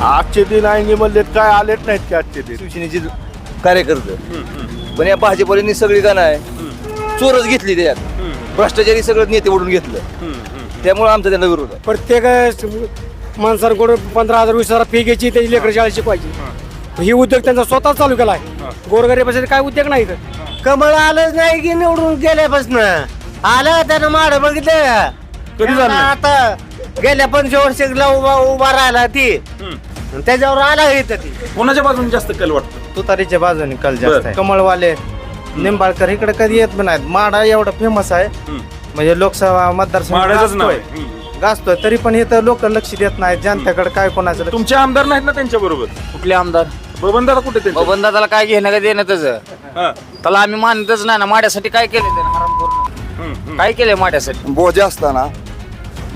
आजचे दिन आहे म्हणलेत काय आलेच नाहीत की आजचे दिन. शिवसेनेचे कार्यकर्ते पण या भाजपवाल्यांनी सगळी गाणं आहे चोरच घेतली त्याच्यात भ्रष्टाचारी सगळं नेते ओढून घेतलं त्यामुळे आमचा त्यांना विरोध आहे. प्रत्येक माणसांकडून 15,000 20,000 फी घ्यायची त्याची लेकर शाळा शिकवायची ही उद्योग त्यांचा स्वतः चालू केला आहे. गोरगरीबासाठी काय उद्योग नाही तर कमळ आलंच नाही की निवडून गेल्यापासून आलं त्यानं माड बघितलं कधी झालं? आता गेल्या 5 वर्षाला उभा राहिला ती त्याच्यावर आला इथं ती कोणाच्या बाजूने जास्त कल वाटतं? तुतारीच्या बाजूने कल बरं. जास्त आहे. कमळवाले निंबाळकर इकडे कधी येत पण नाहीत. माडा एवढा फेमस आहे म्हणजे लोकसभा मतदारसंघ माड्याचंच नाव गाजतोय. आहे. गाजतोय तरी पण इथं लोक लक्ष देत नाहीत जनतेकडे काय कोणाचं लक्ष. तुमचे आमदार नाहीत ना त्यांच्या बरोबर? कुठले आमदार बबनदादा कुठे ते? बबनदादाला काय घेणं का देणं त्याचं त्याला आम्ही मानतच नाही ना. माड्यासाठी काय केलं त्यानं हरामखोरनं? काय केलंय माड्यासाठी? बोजा असताना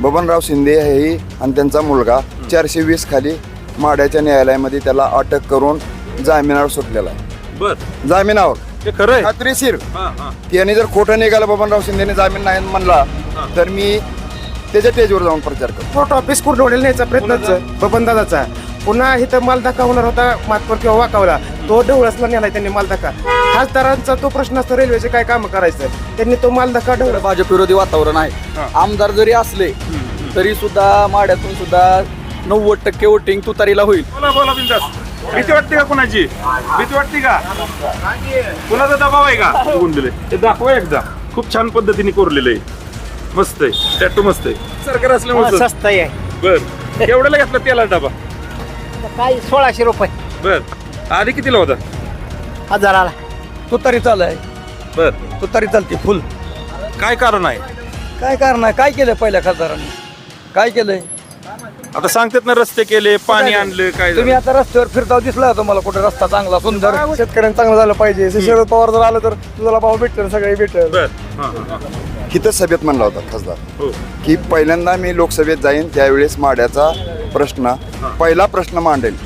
बबनराव शिंदे हेही आणि त्यांचा मुलगा 420 खाली माड्याच्या न्यायालयामध्ये त्याला अटक करून जामिनावर सुटलेला आहे. बर, जामिनावर ते खरं आहे. खात्रीशीर त्याने जर खोटं निघालं बबनराव शिंदेने जामीन नाही म्हणला तर मी त्याच्या स्टेजवर जाऊन प्रचार करतो. कोर्ट ऑफिस कुरडवडेल न्यायचा प्रयत्न बबनदादाचा पुन्हा इथं मालधक्का होणार होता मातपर किंवा वाकावला तो ढवळसला नेला त्यांनी मालधक्का. खासदारांचा तो प्रश्न असतो रेल्वेचे काय काम करायचं त्यांनी तो मालधक्का ढवळ. भाजप विरोधी वातावरण आहे आमदार जरी असले तरी सुद्धा माड्यातून सुद्धा 90% वोटिंग तुतारीला होईल. बोला बोला बिंदास. भीती वाटते का कोणाची? भीती वाटते का? कोणाचा दबाव आहे का? बघून दिले ते दाखवा एकदा. खूप छान पद्धतीने कोरलेलं आहे. मस्त आहे. टॅटू मस्त आहे. सरकार असल्यामुळे स्वस्त आहे बर. एवढ्याला घेतला त्याला डबा? काय 1600 रुपये बर. आधी कितीला होता? हजाराला. तुतारी चालू आहे बर. तुतारी चालते फुल. काय कारण आहे? काय कारण आहे काय केलं पहिल्या खासदारांनी काय केलंय आता सांगतात ना रस्ते केले पाणी आणलं काय तुम्ही झालं? आता रस्त्यावर फिरता दिसला तुम्हाला कुठे रस्ता चांगला सुंदर शेतकऱ्यांना चांगलं झालं पाहिजे शरद पवार जर आलं तर तुझा भाव भेटेल सगळे भेटेल. बर. हां, हां, हां. हिथं सभेत म्हणला होता खासदार हो. की पहिल्यांदा मी लोकसभेत जाईन त्यावेळेस माड्याचा प्रश्न पहिला प्रश्न मांडेल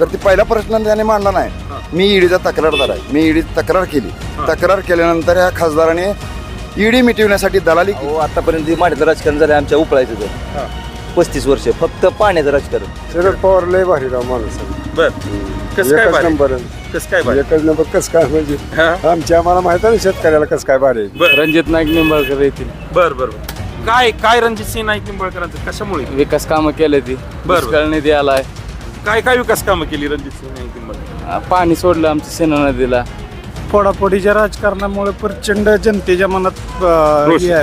तर ती पहिला प्रश्न त्याने मांडला नाही. मी ईडीचा तक्रारदार आहे. मी ईडी तक्रार केली. तक्रार केल्यानंतर या खासदाराने ईडी मिटवण्यासाठी दलाली केली. हो आतापर्यंत माड्याचं राजकारण झालं आमच्या उपळायचं तर 35 वर्ष फक्त पाण्याचं राजकारण. शरद पवार लय भारी राव माणूस बर. कसं काय भारी? नंबर कसं काय भारी? एकच नंबर कसं काय म्हणजे हां. आमच्या आम्हाला माहित आहे शेतकऱ्याला कसं काय भारी. बर रणजित नाईक निंबाळकर येतील. बर बर. काय काय रणजित सिंह नाईक निंबाळकरांचं कशामुळे? विकास कामं केले ती बरं. दुष्काळ निधी आलाय. काय काय विकास कामं केली रणजित सिंह नाईक निंबाळकर? पाणी सोडलं आमच्या सेना नदीला. फोडाफोडीच्या राजकारणामुळे प्रचंड जनतेच्या मनात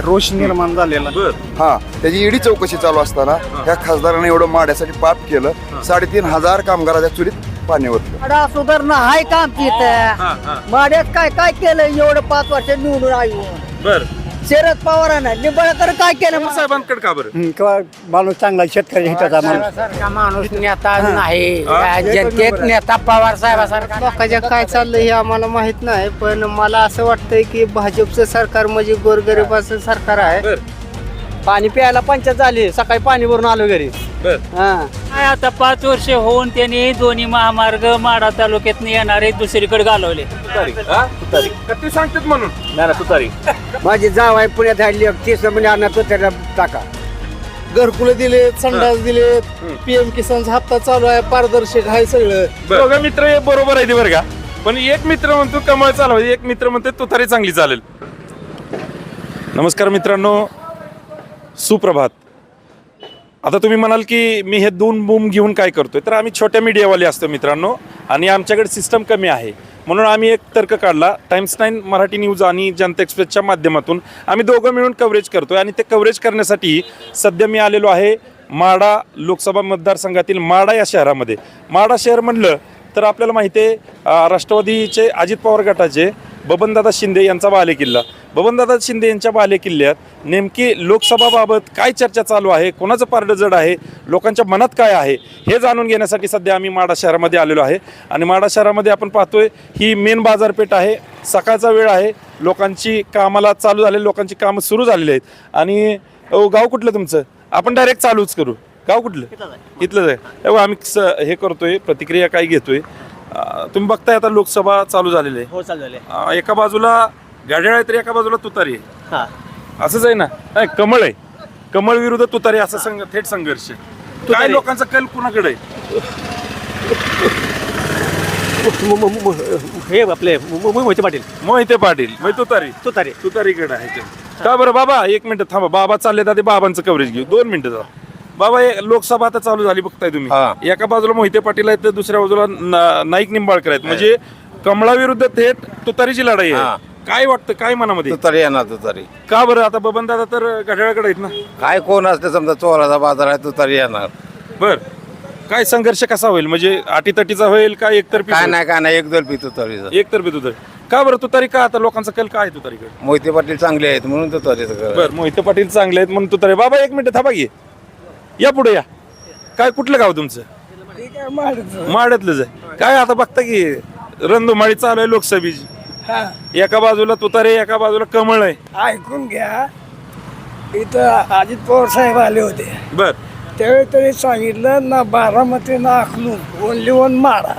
रोष निर्माण झालेला. बर. हा त्याची ईडी चौकशी चालू असताना या खासदाराने एवढं माड्यासाठी पाप केलं. 3,500 कामगाराच्या चुलीत पाणी ओतलं. माडा सुधारणा हाय का आमची इथं हां, हां. माड्यात काय काय केलं एवढं 5 वर्ष निवडून आयो बर. शरद पवारांना निंबाळकर काय केलं साहेबांकडे का बरं? माणूस चांगला शेतकरी हिताचा माणूस. सारखा माणूस नेता नाही हा? जनतेत नेता पवार साहेबासारखा. लोकांच्या काय चाललंय हे आम्हाला माहित नाही पण मला असं वाटतंय की भाजपचं सरकार म्हणजे गोरगरिबाचं सरकार आहे. बर. पाणी प्यायला पंचायत झाली सकाळी पाणी भरून आलो घरी. बर. काय आता 5 वर्ष होऊन त्यांनी दोन्ही महामार्ग माडा तालुक्यात येणारे दुसरीकडे घालवले. कधी सांगतात म्हणून? नाही ना तुतारी माझी जाव आहे पुण्यात हल्ली 30 म्हणजे आणतो त्याला टाका. घरकुलं दिलेत संडास दिलेत PM किसानचा हप्ता चालू आहे पारदर्शक आहे सगळं. दोघं मित्र हे बरोबर आहे ते बरं का पण एक मित्र म्हणतो कमळ चालवायची एक मित्र म्हणतो तुतारी चांगली चालेल. नमस्कार मित्रांनो सुप्रभात. आता तुम्ही म्हणाल की मी हे 2 बूम घेऊन काय करतोय तर आम्ही छोट्या मीडियावाले असतो मित्रांनो आणि आमच्याकडे सिस्टम कमी आहे म्हणून आम्ही एक तर्क काढला. टाइम्स 9 मराठी न्यूज आणि जनता एक्सप्रेसच्या माध्यमातून आम्ही दोघं मिळून कव्हरेज करतोय आणि ते कव्हरेज करण्यासाठी सध्या मी आलेलो आहे माडा लोकसभा मतदारसंघातील माडा या शहरामध्ये. माडा शहर म्हणलं तर आपल्याला माहिती आहे राष्ट्रवादीचे अजित पवार गटाचे बबनदादा शिंदे यांचा बालेकिल्ला. बबनदादा शिंदे यांच्या बालेकिल्ल्यात नेमकी लोकसभाबाबत काय चर्चा चालू आहे, कोणाचं पारडं जड आहे, लोकांच्या मनात काय आहे हे जाणून घेण्यासाठी सध्या आम्ही माडा शहरामध्ये आलेलो आहे. आणि माडा शहरामध्ये आपण पाहतोय ही मेन बाजारपेठ आहे. सकाळचा वेळ आहे. लोकांची कामाला चालू झाले लोकांची कामं सुरू झालेली आहेत. आणि गाव कुठलं तुमचं? आपण डायरेक्ट चालूच करू. गाव कुठलं? इथलंच आहे. आम्ही हे करतोय प्रतिक्रिया काय घेतोय. तुम्ही बघताय आता लोकसभा चालू झालेली आहे. हो चालू झाले. एका बाजूला घड्याळ आहे तर एका बाजूला तुतारी आहे. असंच आहे ना? नाही कमळ आहे. कमळ विरुद्ध तुतारी असा थेट संघर्ष. काय लोकांचा कल कुणाकडे आहे? हे आपले मोहिते पाटील मोहिते पाटील मग तुतारीकडे आहे ते. का बरं बाबा एक मिनिट थांबा, बाबा चालले तर ते बाबांचं कव्हरेज घेऊ 2 मिनिटं जा. बाबा लोकसभा आता चालू झाली बघताय तुम्ही, एका बाजूला मोहिते पाटील आहेत तर दुसऱ्या बाजूला नाईक निंबाळकर आहेत, म्हणजे कमळाविरुद्ध थेट तुतारीची लढाई आहे. काय वाटतं, काय मनामध्ये? तुतारी येणार तुतारी. का बरं? आता बबन दादा तर घड्याळाकडे आहेत ना. काय कोण असते समजा चोराचा बाजार आहे तुतारी येणार. बर, काय संघर्ष कसा होईल, म्हणजे अटीतटीचा होईल का एकतर्फी? काय नाही एकदल तुतारीचा. एकतर्फी तुतारी. का बरं तुतारी? का आता लोकांचा कल काय आहे तुतारीकडे? मोहिते पाटील चांगले आहेत म्हणून तुतारीचं. बर, मोहिते पाटील चांगले आहेत म्हणून तुतारी. बाबा एक मिनिट थांबा की, या पुढे या. काय कुठलं गाव तुमचं? माड्यातलंच आहे. काय आता बघता की रणधुमाळी चालू आहे लोकसभेची, एका बाजूला तुतारे एका बाजूला कमळ आहे. ऐकून घ्या, इथं अजित पवार साहेब आले होते, बर त्यावेळी तरी सांगितलं ना बारामती ना अकलून ओनली वन माडा.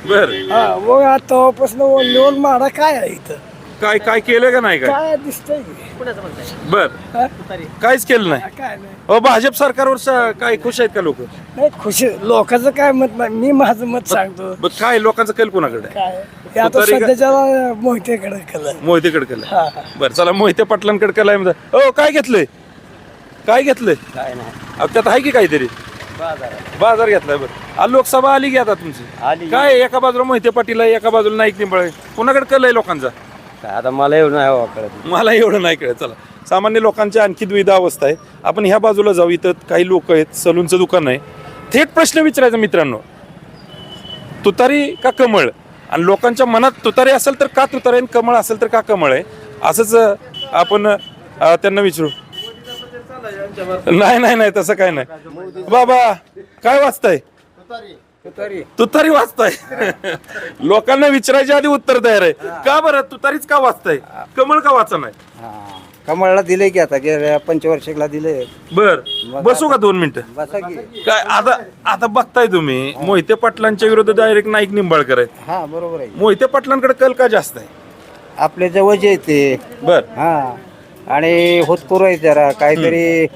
बर, हा, मग आता तेव्हापासून ओनली वन माडा काय आहे इथं? काय काय केलं का नाही? काय काय दिसतंय बर, काहीच केलं नाही. काय नाही. अहो, भाजप सरकारवर काय खुश आहेत का लोक? नाही खुशी लोकांचं काय मत नाही, मी माझं मत सांगतो. काय लोकांचं कल कोणाकडे? काय हे आता तुतारी का- सध्याच्या मोहितेकडे केलं. मोहितेकडे कल हा. बरं चला, मोहिते पाटलांकडे कल आहे म्हणता. हो, काय घेतलंय? काय घेतलंय? काय नाही, अहो, त्यात आहे की काहीतरी बाजार घेतलाय. बरं, लोकसभा आली की आता तुमची? काय एका बाजूला मोहिते पाटील आहे, एका बाजूला नाईक निंबाळे, कोणाकडे कल आहे लोकांचा? आता मला एवढं नाही कळत. मला एवढं नाही कळत. चला, सामान्य लोकांच्या आणखी द्विधा अवस्था आहे. आपण ह्या बाजूला जाऊ, इथं काही लोक आहेत, सलूनचं दुकान आहे. थेट प्रश्न विचारायचा मित्रांनो, तुतारी का कमळ? आणि लोकांच्या मनात तुतारी असेल तर का तुतारी, आणि कमळ असेल तर का कमळ आहे, असंच आपण त्यांना विचारू. नाही तसं काय नाही. बाबा काय वाचताय? तुतारी वाचताय. लोकांना विचारायच्या आधी उत्तर तयार आहे. का बरं तुतारीच का वाचताय, कमळ का वाचा नाही? कमळला दिले की आता गेल्या पंचवर्षिकला दिले. बर, बसू का 2 मिनिटं? बसा की. काय आता बघताय तुम्ही, मोहिते पाटलांच्या विरोधात डायरेक्ट नाईक निंबाळकर आहेत. हा बरोबर आहे. मोहिते पाटलांकडे कल का जास्त आहे? आपल्या जवळचे येते. बर, हा, आणि होतकरू आहे जरा काहीतरी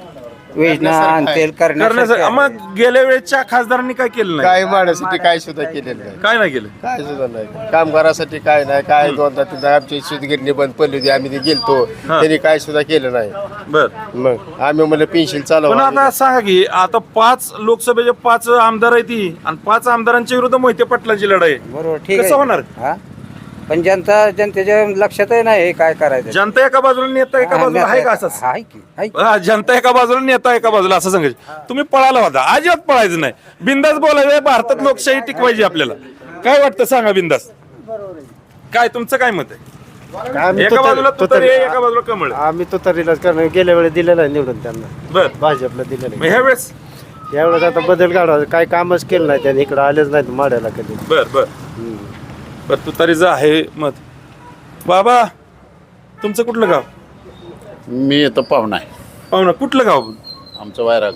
योजना आणतील करण्यासाठी. मग गेल्या वेळेच्या खासदारांनी काय केलं नाही? काय माण्यासाठी काय सुद्धा केलेलं नाही, काय नाही केलं? काय सुद्धा नाही. कामगारासाठी काय नाही, काय 2-3 आमची शेतगिरणी बंद पडली होती, आम्ही ते गेलतो, त्यांनी काय सुद्धा केलं नाही. बर, मग आम्ही म्हणलं पेन्शन पण चालू. आता सांगा की, आता 5 लोकसभेचे 5 आमदार आहेत ती, आणि 5 आमदारांच्या विरुद्ध मोहिते पाटलांची लढाई आहे. बरोबर, ठीक कसं आहे. होणार? हा, पण जनतेच्या लक्षातही नाही हे काय करायचं. जनता एका बाजूला, नेता एका बाजूला आहे का असंच? आहे की, आहे की. हा, जनता एका बाजूला, नेता एका बाजूला, असं सांगायचं. तुम्ही पळाला होता, अजिबात पळायचं नाही, बिंदास बोलायचं. भारतात लोकशाही टिकवायची आपल्याला. काय वाटतं सांगा बिंदास, काय तुमचं काय मत आहे? एका बाजूला तुतारी आहे, एका बाजूला कमळ आहे. आम्ही तुतारीलाच करणार, गेल्या वेळेस दिलेला आहे निवडून त्यांना, बर, भाजपला दिलेलं मग ह्या वेळेस? आहे. यावेळेस आता बदल काढा, काय कामच केलं नाही त्यांनी, इकडे आलेच नाहीत माड्याला कधी. बर बर बर, तुतारीचं आहे मत. बाबा तुमचं कुठलं गाव? मी येतो पाहुणा आहे. पाहुणा कुठलं गाव? आमचं वायराग.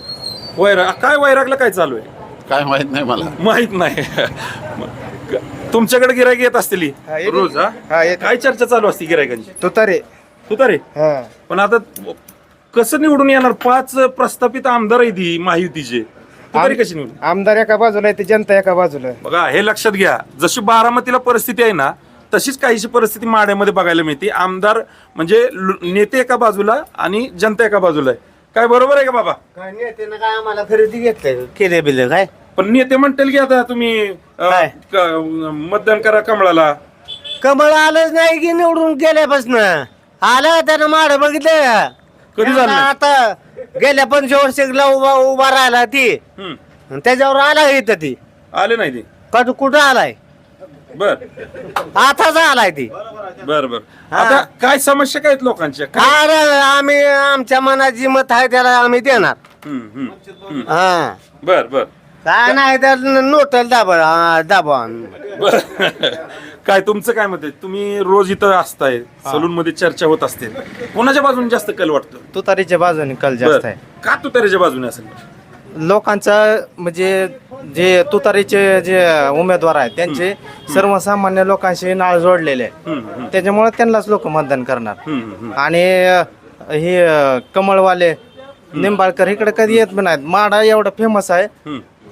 वैराग. काय वैरागला काय चालू आहे? काय माहित नाही मला. माहित नाही. तुमच्याकडे गिरायक येत असतील रोज? काय चर्चा चालू असते गिरायकांची? तुतारे. पण आता कसं निवडून येणार? 5 प्रस्थापित आमदार आहे ती महायुतीचे, तुतारी कशी निवडून? आमदार एका बाजूला आहे, ते जनता एका बाजूला आहे. बघा, हे लक्षात घ्या, जशी बारामतीला परिस्थिती आहे ना, तशीच काहीशी परिस्थिती माड्यामध्ये बघायला मिळते. आमदार म्हणजे नेते एका बाजूला आणि जनता एका बाजूला आहे. काय बरोबर आहे का बाबा? काय नेत्यानं काय आम्हाला खरेदी घेतलंय केले बिल काय? पण नेते म्हणतील की आता तुम्ही मतदान करा कमळाला. कमळ आलंच नाही की निवडून गेल्यापासून. आलं त्यानं माड बघितलं कधी झालं नाही? आता गेल्या 25 उभा राहिला ती, आणि त्याच्यावर आला इथं ती. आले नाही ते? कुठं आलाय? बर आताच आलाय ती. बर बर. आता काय समस्या काय आहेत लोकांच्या? अरे आम्ही आमच्या मनाची मत आहे त्याला आम्ही देणार. हा, बर बर काय नाही तर नोटल दाबा. बर. काय तुमचं काय मत आहे? तुम्ही रोज इथं असताय, सलून मध्ये चर्चा होत असते, कोणाच्या बाजूने जास्त कल वाटतो? तुतारीच्या बाजूने कल जास्त आहे. का तुतारीच्या बाजूने असेल? लोकांचा म्हणजे जे तुतारीचे जे उमेदवार आहेत त्यांचे सर्वसामान्य लोकांशी नाळ जोडलेले आहे, त्याच्यामुळे त्यांनाच लोक मतदान करणार. आणि हे कमळवाले निंबाळकर इकडे कधी येत पण नाहीत. माडा एवढं फेमस आहे,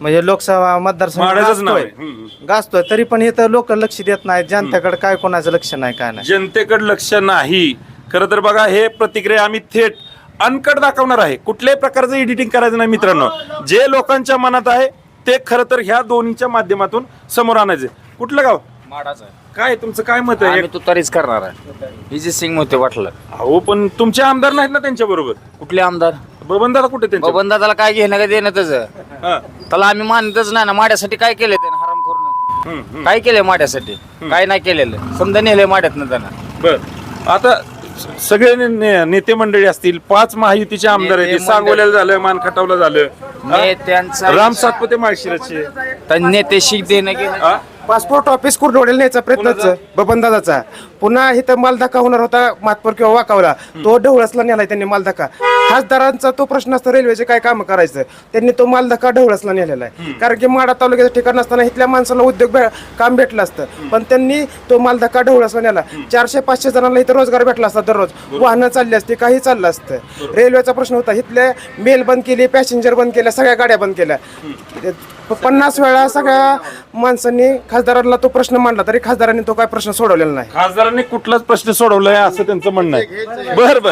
म्हणजे लोकसभा मतदारसंघ माड्याचंच नाव आहे. गाजतोय तरी पण इथं लोक लक्ष देत नाहीत. जनतेकडे काय कोणाचं लक्ष नाही काय नाही. जनतेकडे लक्ष नाही. खरं तर बघा, हे प्रतिक्रिया आम्ही थेट अनकट दाखवणार आहे. कुठल्याही प्रकारचं एडिटिंग करायचं नाही मित्रांनो. जे लोकांच्या मनात आहे ते खरं तर ह्या दोन्हीच्या माध्यमातून समोर आणायचे. कुठलं गाव? माडाच आहे. काय तुमचं काय मत आहे? आम्ही तुतारीच करणार आहे. विजय सिंग मोहिते वाटलं. अहो पण तुमचे आमदार नाहीत ना त्यांच्या बरोबर? कुठले आमदार? बबनदादा कुठे त्यांच्या? बबनदादाला काय घेणं का देणं त्याचं? हा. त्याला आम्ही मानतच नाही ना. माड्यासाठी काय केलंय त्यानं हराम करून? काय केलंय माड्यासाठी? काय नाही केलेलं. समजा नेलंय माड्यातनं त्यांना. बर, आता सगळे नेते मंडळी असतील, 5 महायुतीचे आमदार आहेत. नेते सांगोल्याला झालं, मानखटावला झालं, नेत्यांचा राम सातपुते माळशिरसचे. तर नेतेशी देणं घेणं. पासपोर्ट ऑफिस कुरडोडेल न्यायचा प्रयत्नच बबनदादाचा. पुन्हा इथं मालधक्का होणार होता मातपूर किंवा वाकावला, तो ढवळसला नेलाय त्यांनी मालधक्का. खासदारांचा तो प्रश्न असतो रेल्वेचे काय काम करायचं, त्यांनी तो मालधक्का ढवळसला नेलेला आहे. कारण की माडा तालुक्याचं ठिकाण नसताना इथल्या माणसाला उद्योग काम भेटलं असतं, पण त्यांनी तो मालधक्का ढवळसला नेला. 400-500 जणांना इथं रोजगार भेटला असता. दररोज वाहनं चालली असती, काही चाललं असतं. रेल्वेचा प्रश्न होता, इथले मेल बंद केली, पॅसेंजर बंद केल्या, सगळ्या गाड्या बंद केल्या. 50 वेळा सगळ्या माणसांनी खासदारांना तो प्रश्न मांडला, तरी खासदारांनी तो काय प्रश्न सोडवलेला नाही. खासदारांनी कुठलाच प्रश्न सोडवलाय असं त्यांचं म्हणणं आहे. बर बर,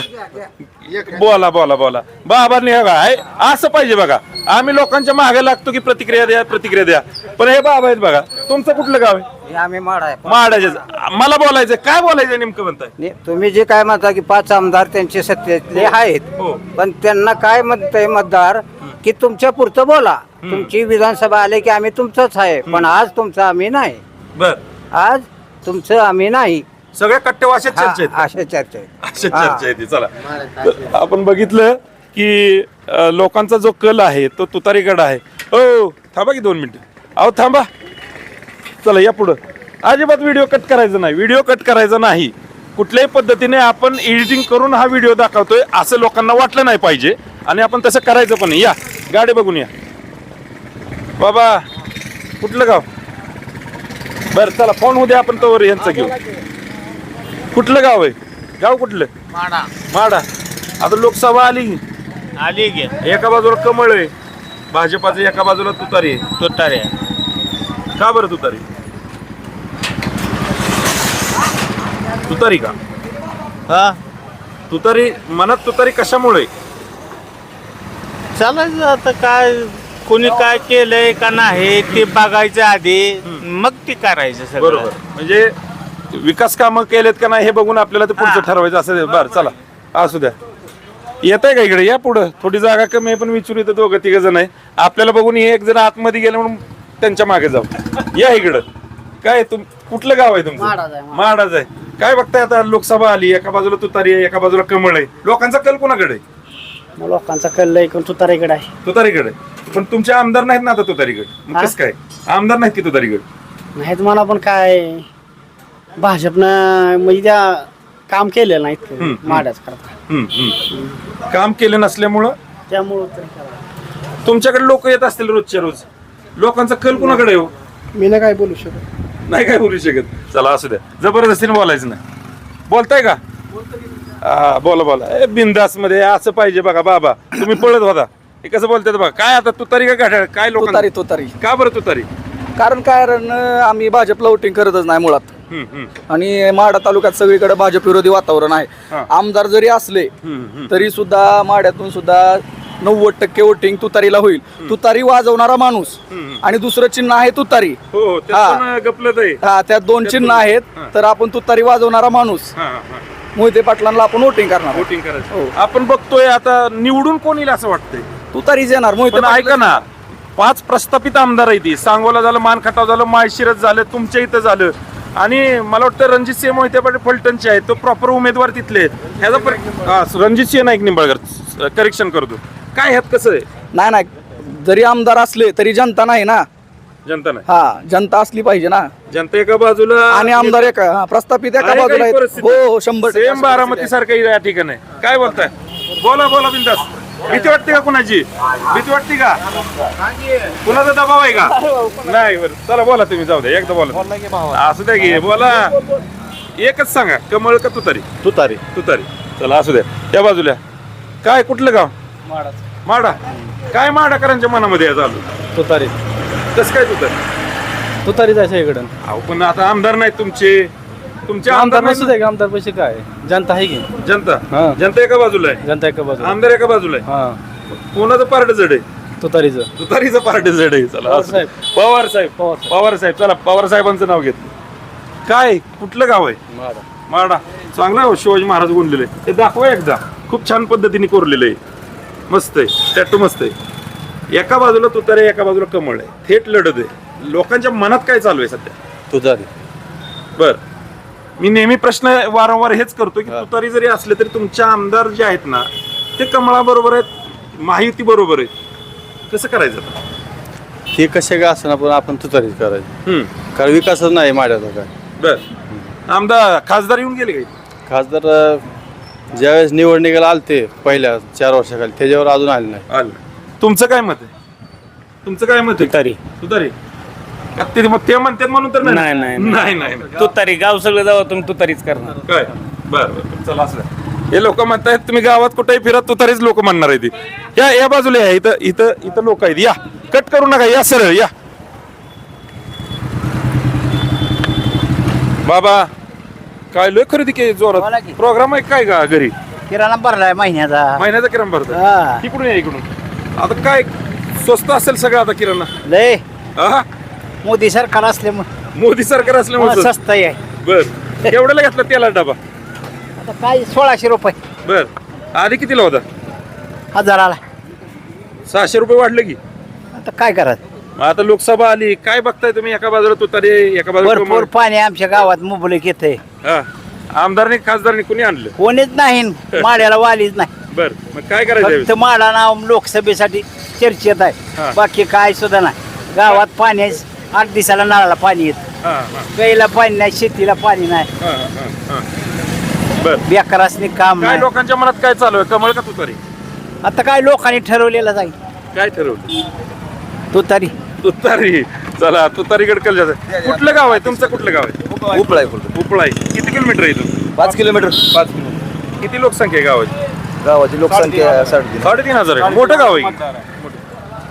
बोला बोला बोला. बाबांनी काय असं पाहिजे बघा. आम्ही लोकांच्या मागे लागतो की प्रतिक्रिया द्या प्रतिक्रिया द्या, पण हे बाबा आहेत बघा. तुमचं कुठलं गाव आहे? आम्ही माड आहे. माडाचे. मला बोलायचं काय बोलायचं नेमकं म्हणताय? तुम्ही जे काय म्हणता की 5 आमदार त्यांचे सत्तेतले आहेत, हो. पण त्यांना काय म्हणतंय मतदार की तुमच्या पुरतं बोला. तुमची विधानसभा आले की आम्ही तुमचंच आहे, पण आज तुमचं आम्ही नाही. बर, आज तुमचं आम्ही नाही. सगळ्या कट्टे अशाच चर्चा आहेत. अशा चर्चा आहे. अशा चर्चा आहे ती. चला, तर आपण बघितलं की लोकांचा जो कल आहे तो तुतारीकडे आहे. हो, थांबा की 2 मिनिटं. अहो थांबा, चला या पुढं. अजिबात व्हिडिओ कट करायचा नाही. व्हिडिओ कट करायचा नाही. कुठल्याही पद्धतीने आपण एडिटिंग करून हा व्हिडिओ दाखवतोय असं लोकांना वाटलं नाही पाहिजे, आणि आपण तसं करायचं पण. या गाडी बघून या. बाबा कुठलं गाव? बरं चला, फोन उद्या आपण तोवर यांचं घेऊ. कुठलं गाव आहे? गाव कुठलं? माडा. माडा. आता लोकसभा आली गे एका बाजूला कमळ आहे भाजपाचं, एका बाजूला तुतारी आहे. तुतारी. का बरं तुतारी? तुतारी का? हा, तुतारी मनात तुतारी कशामुळे? चालायचं आता. काय कोणी काय केलंय का नाही ते बघायचं आधी, मग ते करायचं सगळं. बरोबर, म्हणजे विकास कामं केलेत का नाही हे बघून आपल्याला ते पुढचं ठरवायचं असं. बरं चला, असू द्या. येत आहे का इकडे? या पुढं. थोडी जागा कमी आहे पण विचारू येतं 2-3 जण आहे. आपल्याला बघून एक जण आतमध्ये गेले म्हणून त्यांच्या मागे जाऊ. या इकडं. काय कुठलं गाव आहे तुमचं? माडाच आहे. काय बघताय आता? लोकसभा आली, एका बाजूला तुतारी आहे, एका बाजूला कमळ आहे. लोकांचा कल कोणाकडे आहे? लोकांचा कल ऐकून तुतारीकडे आहे. तुतारीकडे. पण तुमचे आमदार नाहीत ना आता तुतारीकडे. मग कसं काय? आमदार नाहीत की तुतारीकडे? नाहीत मला, पण काय भाजपनं म्हणजे त्या काम केलेलं नाही माड्याच करता. काम केलं नसल्यामुळं त्यामुळं तुमच्याकडे लोक येत असतील रोजच्या रोज. लोकांचा कल कुणाकडे येऊ? मी नाही काय बोलू शकत. नाही काय बोलू शकत. चला असू द्या, जबरदस्तीने बोलायचं नाही. बोलताय का? हा बोला बोला. बिंदास मध्ये असं पाहिजे बघा. बाबा तुम्ही पळत होता, हे कसं बोलतात बघा. काय आता तुतारी का गाठ्या? काय लोक तुतारी. का बरं तुतारी? कारण आम्ही भाजपला वोटिंग करतच नाही मुळात. आणि माढा तालुक्यात सगळीकडे भाजप विरोधी वातावरण आहे. आमदार जरी असले तरी सुद्धा माढ्यातून सुद्धा 90% वोटिंग तुतारीला होईल. तुतारी वाजवणारा माणूस आणि दुसरं चिन्ह आहे तुतारी. हो, गपलत आहे. हा, त्यात 2 चिन्ह आहेत. तर आपण तुतारी वाजवणारा माणूस मोहिते पाटलांना आपण वोटिंग करणार. वोटिंग करायचं. आपण बघतोय आता निवडून कोण येईल असं वाटतंय? तुतारीच येणार. मोहिते पण ऐका ना, 5 प्रस्थापित आमदार आहे ती. सांगोला झालं, मानखटाव झालं, माळशिरस झालं, तुमच्या इथं झालं, आणि मला वाटतं रणजितसिंह मोहिते पाटील फलटणचे आहेत. तो प्रॉपर उमेदवार तिथले आहेत. ह्याचा रणजितसिंह नाईक निंबाळकर, करेक्शन करतो. काय ह्यात कसं आहे? नाही, जरी आमदार असले तरी जनता नाही ना. जनता नाही. हा, जनता असली पाहिजे ना. जनता एका बाजूला आणि आमदार एका, प्रस्थापित एका बाजूला आहेत. हो, 100%. सेम बारामती सारखं या ठिकाणी. काय बोलताय? बोला बोला बिंदास. भीती वाटते का कुणाची? भीती वाटते का? कुणाचा दबाव आहे का? नाही. बरं चला बोला, तुम्ही जाऊ द्या. एकदा बोला. असू द्या की बोला. एकच सांगा, कमळ का तुतारी? तुतारी. तुतारी. चला असू द्या. या बाजूला काय? कुठलं गाव? माडा काय माडाकरांच्या मनामध्ये आहे चालू तुतारी कसं काय तुतारी तुतारी जायचं इकडं अहो पण आता आमदार नाहीत तुमचे आमदार नाही का आमदार पैसे काय जनता आहे की जनता हा. जनता एका बाजूला आहे जनता एका बाजू आमदार एका बाजूला आहे हा कोणाचं पार्ट जड आहे तुतारीचं तुतारीचं पार्ट जड आहे चला पवार असं. साहेब. पवार साहेब चला पवार साहेबांचं नाव घेत काय कुठलं गाव आहे माडा चांगला आहे हो, शिवाजी महाराज बोललेले ते दाखवा एकदा खूप छान पद्धतीने कोरलेलं आहे मस्त आहे टॅटू मस्त आहे एका बाजूला तुतारी एका बाजूला कमळ आहे थेट लढत आहे लोकांच्या मनात काय चालू आहे सध्या तुतारी बर मी नेहमी प्रश्न वारंवार हेच करतो की तुतारी जरी असले तरी तुमचे आमदार जे आहेत ना ते कमळाबरोबर आहेत महायुती बरोबर आहेत कसं करायचं आता? हे कसे का असं पण आपण तुतारीच करायचं कारण विकासच नाही माड्याचा काय बर आमदार खासदार येऊन गेले काही खासदार ज्यावेळेस निवडणुकीला आलते पहिल्या 4 वर्षाखाली त्याच्यावर अजून आले नाही आलं तुमचं काय मत आहे तुमचं काय मत आहे तुतारी का ते म्हणतात म्हणून तर नाही नाही तुतारी गाव सगळं जावं तुम्ही तुतारीच करणार काय बर चला असं हे लोक म्हणतायत तुम्ही गावात कुठेही फिरत तुतारीच लोक म्हणणार आहे ती या बाजूला या इथं इथं इथं लोक आहेत या कट करू नका या सरळ या बाबा काय लोक खरेदी के बोला जोरात की. प्रोग्राम आहे काय का घरी किराणा भरलाय महिन्याचा किराणा भरतो हा. इकडून या इकडून आता काय स्वस्त असेल सगळं आता किराणा लय हा मोदी सरकार असल्यामुळे मोदी सरकार असल्यामुळे स्वस्त आहे बर एवढ्याला घेतला तेला डबा आता काय 1600 रुपये बर आधी कितीला होता हजाराला 600 रुपये वाढले की आता काय करायचं मग आता लोकसभा आली काय बघताय तुम्ही एका बाजूला तुतारी एका बाजूला भरपूर कमळ. पाणी आमच्या गावात मुबलक येते हा आमदारने खासदारने कुणी आणलं कोणीच नाही माड्याला वालीच नाही बर मग काय करायचं फक्त माडा नाव लोकसभेसाठी चर्चेत हा. आहे बाकी काय सुद्धा नाही गावात पाणी 8 दिवसाला नळाला पाणी येत हा, हा, गाईला पाणी नाही शेतीला पाणी नाही हा, हा, हा. बर बेकारासनी काम काय नाही लोकांच्या मनात काय चालू आहे कमळ का तुतारी आता काय लोकांनी ठरवलेलं जाईल काय ठरवलं तुतारी तुतारी चला तुतारीकडे कल जायचं कुठलं गाव आहे तुमचं कुठलं गाव आहे उपळा उपळा आहे किती किलोमीटर आहे इथून 5 किलोमीटर 5 किलोमीटर किती लोकसंख्या आहे गावाची गावाची लोकसंख्या 3.5 3,500 आहे मोठं गाव आहे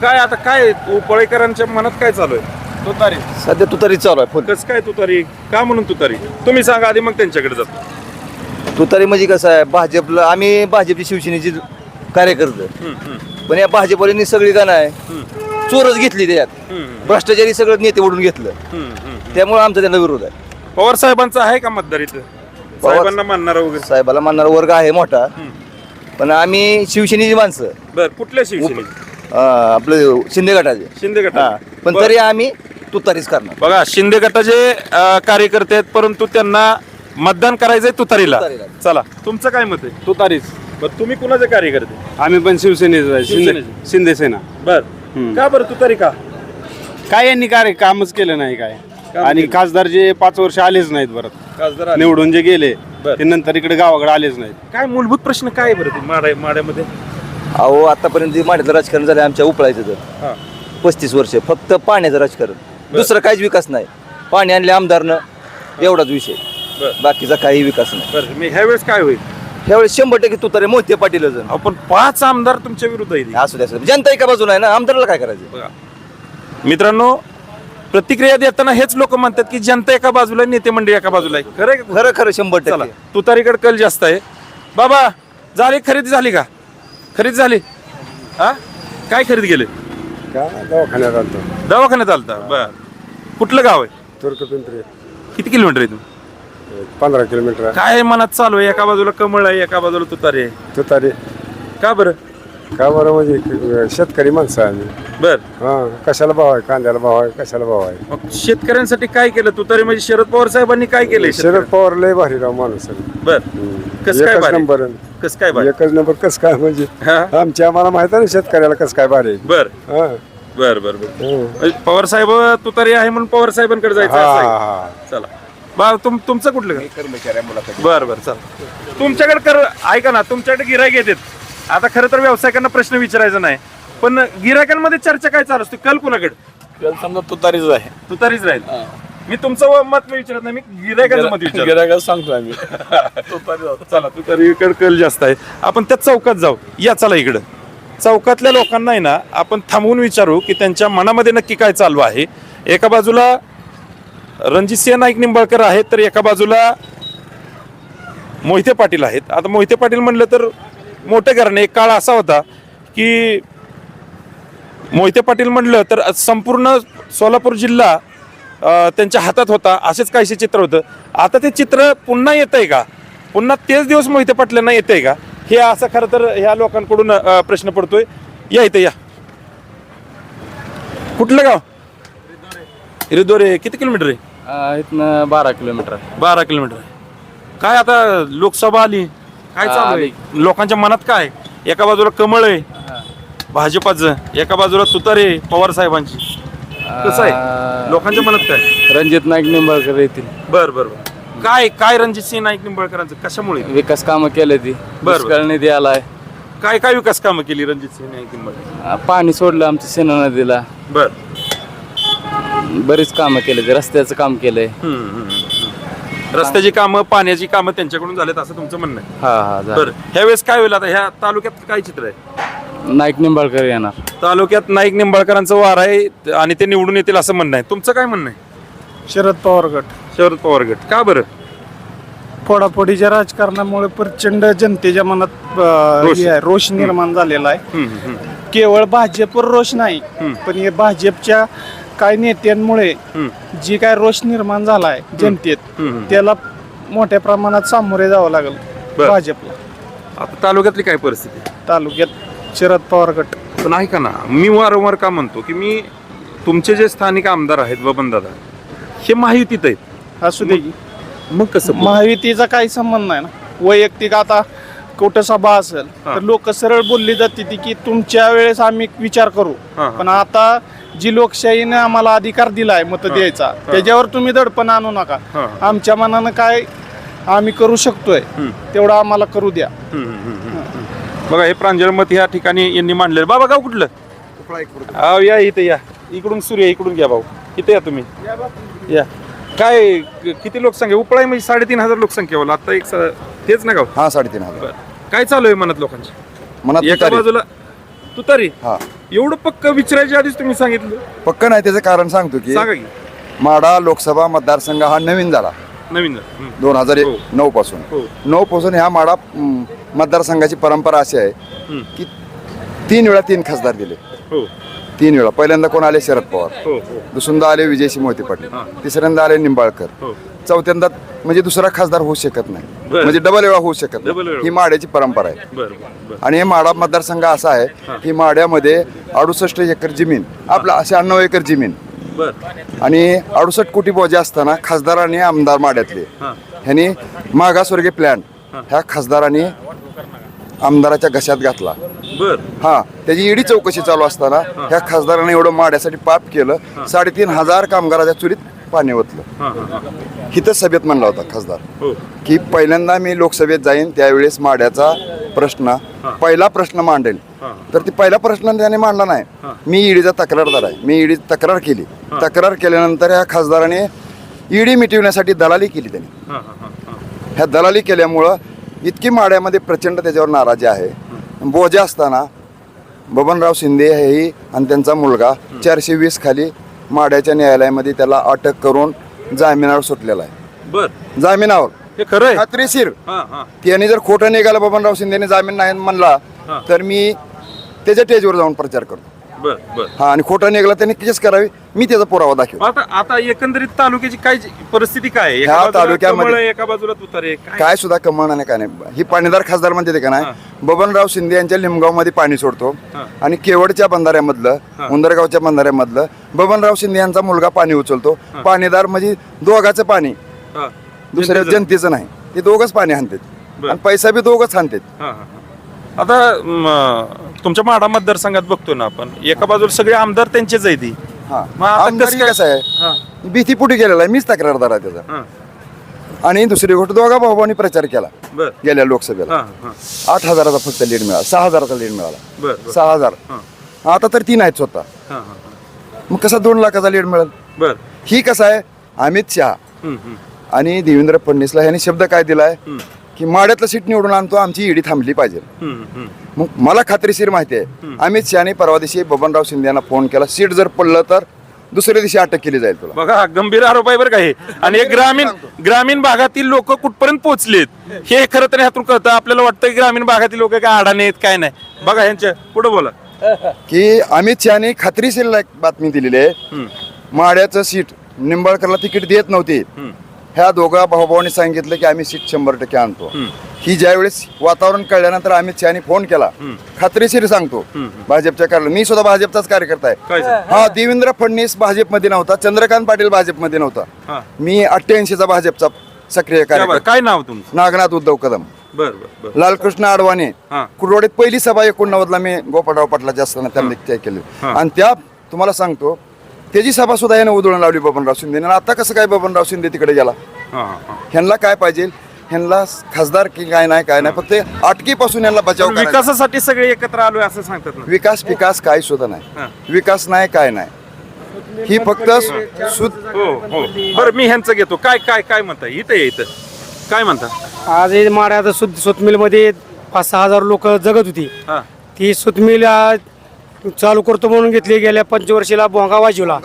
काय आता काय उपळेकरांच्या मनात काय चालू आहे तुतारी सध्या तुतारी चालू आहे फुल कसं काय तुतारी का म्हणून तुतारी तुम्ही सांगा आधी मग त्यांच्याकडे जातो तुतारी म्हणजे कसं आहे भाजपला आम्ही भाजपची शिवसेनेची कार्यकर्ते पण या भाजपवाल्यांनी सगळी का नाही चोरच घेतली त्याच्यात भ्रष्टाचारी सगळं नेते ओढून घेतलं त्यामुळे आमचा त्यांना विरोध आहे पवार साहेबांचा आहे का मतदार इथं साहेबांना मानणारा वगैरे साहेबाला मानणारा वर्ग आहे मोठा पण आम्ही शिवसेनेची माणसं बर कुठल्या शिवसेने आपलं शिंदे गटाचे शिंदे गट हा पण तरी आम्ही तुतारीच करणार बघा शिंदे गटाचे कार्यकर्ते आहेत परंतु त्यांना मतदान करायचंय तुतारीला तुतारीला. चला तुमचं काय मत आहे तुतारीच बरं तुम्ही कुणाचे कार्यकर्ते आम्ही पण शिवसेनेच शिंदे सेना बर का बरं तुतारी का काय यांनी कामच केलं नाही काय आणि खासदार जे 5 वर्ष आलेच नाहीत परत खासदार आले. निवडून जे गेले बरं. ते नंतर इकडे गावाकडे आलेच नाहीत काय मूलभूत प्रश्न काय आहे बरं ते माड्यामध्ये अहो आतापर्यंत जे माड्याचं राजकारण झालं आमच्या उपळायचं तर हा 35 वर्ष फक्त पाण्याचं राजकारण दुसरं काहीच विकास नाही पाणी आणले आमदारनं एवढाच विषय बरं. बाकीचा काही विकास नाही बरं मी ह्या वेळेस काय होईल त्यावेळेस 100% तुतारे मोहिते पाटील जण आपण 5 आमदार तुमच्या विरुद्ध आहेत असू द्या जनता एका बाजूला आहे ना आमदाराला काय करायचं बघा मित्रांनो प्रतिक्रिया देताना हेच लोक म्हणतात की जनता एका बाजूला आहे, नेते मंडळी एका बाजूला आहे खरं आहे का? खरं खरं 100% चला तुतारीकडे कल जास्त आहे बाबा झाली खरेदी झाली का खरेदी झाली हा काय खरेदी केले दवाखान्यात आणतो दवाखान्यात आलता बर कुठलं गाव आहे तुर्कपिंपरी किती किलोमीटर आहे तू 15 किलोमीटर काय मनात चालू आहे एका बाजूला कमळ आहे एका बाजूला तुतारी आहे तुतारी का बरं का बरं म्हणजे शेतकरी माणसं आम्ही बर हा कशाला भाव आहे कांद्याला भाव आहे कशाला भाव आहे मग शेतकऱ्यांसाठी काय केलं तुतारी म्हणजे शरद पवार साहेबांनी काय केलंय शरद पवार लय भारी राव माणूस आहे. बर कसं काय एकच भारी? नंबर कसं काय भारी? एकच नंबर कस काय म्हणजे हा आमच्या आम्हाला माहित आहे ना शेतकऱ्याला कस काय भारी आहे. बर हा बर बर बर हा. पवार साहेब तुतारी आहे म्हणून पवार साहेबांकडे जायचं हा, असं आहे. हा. चला बा तुमचं कुठलं गाव? बर बर चला तुमच्याकडे ऐका ना तुमच्याकडे गिरायक येतात आता खरं तर व्यावसायिकांना प्रश्न विचारायचा नाही पण गिरायकांमध्ये चर्चा काय चालू असते कल कुणाकडे समजा तुतारीच आहे तुतारीच राहील मी तुमचं मत विचारत नाही मी गिरायकाचं मत विचारत सांगतो आम्ही चला तुतारीकडे कल जास्त आहे आपण त्या चौकात जाऊ या चला इकडं चौकातल्या लोकांना आहे ना आपण थांबवून विचारू की त्यांच्या मनामध्ये नक्की काय चालू आहे. एका बाजूला रणजितसिंह नाईक निंबाळकर आहेत तर एका बाजूला मोहिते पाटील आहेत. आता मोहिते पाटील म्हणलं तर मोठे घराणे. एक काळ असा होता की मोहिते पाटील म्हणलं तर संपूर्ण सोलापूर जिल्हा त्यांच्या हातात होता, असेच काहीसे चित्र होतं. आता ते चित्र पुन्हा येत आहे का, पुन्हा तेच दिवस मोहिते पाटलांना येत आहे का, हे असं खरं तर ह्या लोकांकडून प्रश्न पडतोय. या इथं या. कुठलं गाव? रिदोरे. किती किलोमीटर आहे? इथनं 12 किलोमीटर. 12 किलोमीटर आहे. काय आता लोकसभा आली, काय चालू आहे लोकांच्या मनात? काय एका बाजूला कमळ आहे भाजपाचं, एका बाजूला तुतारे पवार साहेबांची. कसं आहे लोकांच्या मनात काय? रणजित नाईक निंबाळकर येतील. बर बर बर. काय काय रणजितसिंह नाईक निंबाळकरांचं कशामुळे? विकास कामं केले ती. बरं. निधी आलाय. काय काय विकास कामं केली रणजितसिंह नाईक निंबाळकर? पाणी सोडलं आमच्या सेना नदीला. बर. बरीच कामं केले ते. रस्त्याचं काम केलंय. रस्त्याची कामं, पाण्याची कामं त्यांच्याकडून झालेत असं तुमचं म्हणणं आहे? हा. बरं. ह्या वेळेस काय होईल आता ह्या तालुक्यात काय चित्र आहे? नाईक निंबाळकर येणार. तालुक्यात नाईक निंबाळकरांचं वार आहे आणि ते निवडून येतील असं म्हणणं आहे. तुमचं काय म्हणणं आहे? शरद पवार गट. शरद पवार गट. का बरं? फोडाफोडीच्या राजकारणामुळे प्रचंड जनतेच्या मनात रोष निर्माण झालेला आहे. केवळ भाजपवर रोष नाही, पण हे भाजपच्या काही नेत्यांमुळे जी काय रोष निर्माण झाला आहे जनतेत, त्याला मोठ्या प्रमाणात सामोरे जावं लागेल भाजपला. आता तालुक्यातली काय परिस्थिती? तालुक्यात शरद पवार गट. पण ऐका ना, मी वारंवार का म्हणतो की मी तुमचे जे स्थानिक आमदार आहेत बबनदादा, हे महायुतीत आहेत. असू दे की. मग कसं? महायुतीचा काही संबंध नाही ना. वैयक्तिक आता कुठं सभा असेल तर लोक सरळ बोलली जाते ती की तुमच्या वेळेस आम्ही विचार करू, पण आता जी लोकशाहीने आम्हाला अधिकार दिलाय मत द्यायचा, त्याच्यावर तुम्ही दडपण आणू नका. आमच्या मनानं काय आम्ही करू शकतोय तेवढं आम्हाला करू द्या. बघा हे प्रांजळ मत ह्या ठिकाणी यांनी मांडलेलं. बाबा गाव कुठलं? या इथे या. इकडून सूर्य इकडून घ्या भाऊ. इथे या तुम्ही. या. काय किती लोकसंख्या? उपळाई म्हणजे 3,500 लोकसंख्या बोला आता. तेच ना गाव? हा 3,500. काय चालू आहे मनात लोकांच्या? मनात एका बाजूला तुतारी. हा. एवढं पक्क विचारायच्या आधीच तुम्ही सांगितलं? पक्क नाही, त्याचं कारण सांगतो की सांगा की. माढा लोकसभा मतदारसंघ हा नवीन झाला नवीन 2009 पासून. 9 पासून ह्या माढा मतदारसंघाची परंपरा अशी आहे की 3 वेळा 3 खासदार दिले. 3 वेळा. पहिल्यांदा कोण आले? शरद पवार. दुसऱ्यांदा आले विजयसिंह मोहिते पाटील. तिसऱ्यांदा आले निंबाळकर. चौथ्यांदा म्हणजे दुसरा खासदार होऊ शकत नाही, म्हणजे डबल वेळा होऊ शकत नाही. ही माड्याची परंपरा आहे. आणि हे माढा मतदारसंघ असा आहे की माढ्यामध्ये 68 एकर जमीन, आपला 96 एकर जमीन आणि 68 कोटी बोजा असताना खासदारांनी आमदार माड्यातले ह्यांनी मागासवर्गीय प्लॅन ह्या खासदारांनी आमदाराच्या घशात घातला. हा. त्याची ईडी चौकशी चालू असताना ह्या खासदाराने एवढं माड्यासाठी पाप केलं. 3,500 कामगाराच्या चुलीत पाणी ओतलं. हिथं सभेत म्हणला होता खासदार की पहिल्यांदा मी लोकसभेत जाईन त्यावेळेस माड्याचा प्रश्न पहिला प्रश्न मांडेल. तर ती पहिला प्रश्न त्याने मांडला नाही. मी ईडीचा तक्रारदार आहे. मी ईडी तक्रार केली. तक्रार केल्यानंतर ह्या खासदाराने ईडी मिटवण्यासाठी दलाली केली. त्यांनी ह्या दलाली केल्यामुळं इतकी माड्यामध्ये प्रचंड त्याच्यावर नाराजी आहे. बोजा असताना बबनराव शिंदे हेही आणि त्यांचा मुलगा 420 खाली माड्याच्या न्यायालयामध्ये त्याला अटक करून जामिनावर सुटलेला आहे. जामिनावर. हे खरं आहे? खात्रीशीर. त्याने जर खोटं निघालं बबनराव शिंदेने जामीन नाही म्हणला तर मी त्याच्या स्टेजवर जाऊन प्रचार करतो. हा. आणि खोटं निघाला त्यांनी केस करावी, मी त्याचा पुरावा दाखव. आता एकंदरीत तालुक्याची काय परिस्थिती काय आहे? ह्या तालुक्यामध्ये एका बाजूला तुतारे काय सुद्धा कमळ नाही, काय नाही. ही पाणीदार खासदार म्हणते का नाही. बबनराव शिंदे यांच्या लिंबगाव मध्ये पाणी सोडतो आणि केवडच्या बंधाऱ्यामधलं, उंदरगावच्या बंधाऱ्यामधलं बबनराव शिंदे यांचा मुलगा पाणी उचलतो. पाणीदार म्हणजे दोघाचं पाणी, दुसऱ्या जनतेचं नाही. ते दोघच पाणी आणतात आणि पैसा बी दोघच आणतात. आता तुमच्या माढा मतदारसंघात बघतो ना आपण, एका बाजूला सगळे आमदार त्यांचेच आहे. ती आमदार कसं आहे, भीतीपुटी गेलेला आहे. मीच तक्रारदार आहे त्याचा. आणि दुसरी गोष्ट, दोघा भाऊभावांनी प्रचार केला गेल्या लोकसभेला. 8,000चा फक्त लीड मिळाला. 6,000चा लीड मिळाला. 6,000. आता तर 3 आहेत स्वतः. मग कसा 2 लाखाचा लीड मिळेल? ही कसं आहे, अमित शहा आणि देवेंद्र फडणवीसला ह्यांनी शब्द काय दिलाय की माड्यातलं सीट निवडून आणतो, आमची ईडी थांबली पाहिजे. मग मला खात्रीशीर माहिती आहे अमित शहाने परवा दिवशी बबनराव शिंदे यांना फोन केला, सीट जर पडलं तर दुसऱ्या दिवशी अटक केली जाईल तुला. बघा गंभीर आरोप आहे बरं का हे. आणि हे ग्रामीण भागातील लोक कुठपर्यंत पोहोचलेत हे खरं तर ह्यातून कळतं. आपल्याला वाटतं की ग्रामीण भागातील लोक काय अडाणी आहेत काय नाही. बघा ह्यांच्या पुढे बोला. की अमित शहाने खात्रीशीर बातमी दिलेली आहे, माड्याचं सीट निंबाळकरला तिकीट देत नव्हती. ह्या दोघा भाऊभावांनी सांगितलं की आम्ही सीट 100% आणतो. ही ज्यावेळेस वातावरण कळल्यानंतर अमित शहाने फोन केला, खात्रीशीर सांगतो भाजपच्या कार्यालयात, मी सुद्धा भाजपचाच कार्यकर्ता आहे. हा देवेंद्र फडणवीस भाजपमध्ये नव्हता, चंद्रकांत पाटील भाजपमध्ये नव्हता, मी 88चा भाजपचा सक्रिय कार्यकर्ता. काय नाव तुमचं? नागनाथ उद्धव कदम. बर. लालकृष्ण अडवाणी. कुरवाडीत पहिली सभा 89ला मी गोपाळराव पाटलाच्या असताना त्यांनी केली. आणि त्या तुम्हाला सांगतो त्याची सभा सुद्धा यानं उधळून लावली बबनराव शिंदे. आता कसं काय बबनराव शिंदे तिकडे गेला? ह्यांना काय पाहिजे? ह्यांना खासदार की काय नाही फक्त अटकीपासून यांना बचाव करायचा. विकासासाठी सगळे एकत्र आलोय असं सांगतात ना. विकास काय सुद्धा नाही, विकास नाही काय नाही, ही फक्त हो. बरं मी ह्यांचं घेतो. काय म्हणता इथं काय म्हणता? आज हे माड्यात सुतमिल मध्ये 5-6 हजार लोक जगत होती. ती सुतमिल चालू करतो म्हणून घेतली. गेल्या 25 भोंगा वाजवला.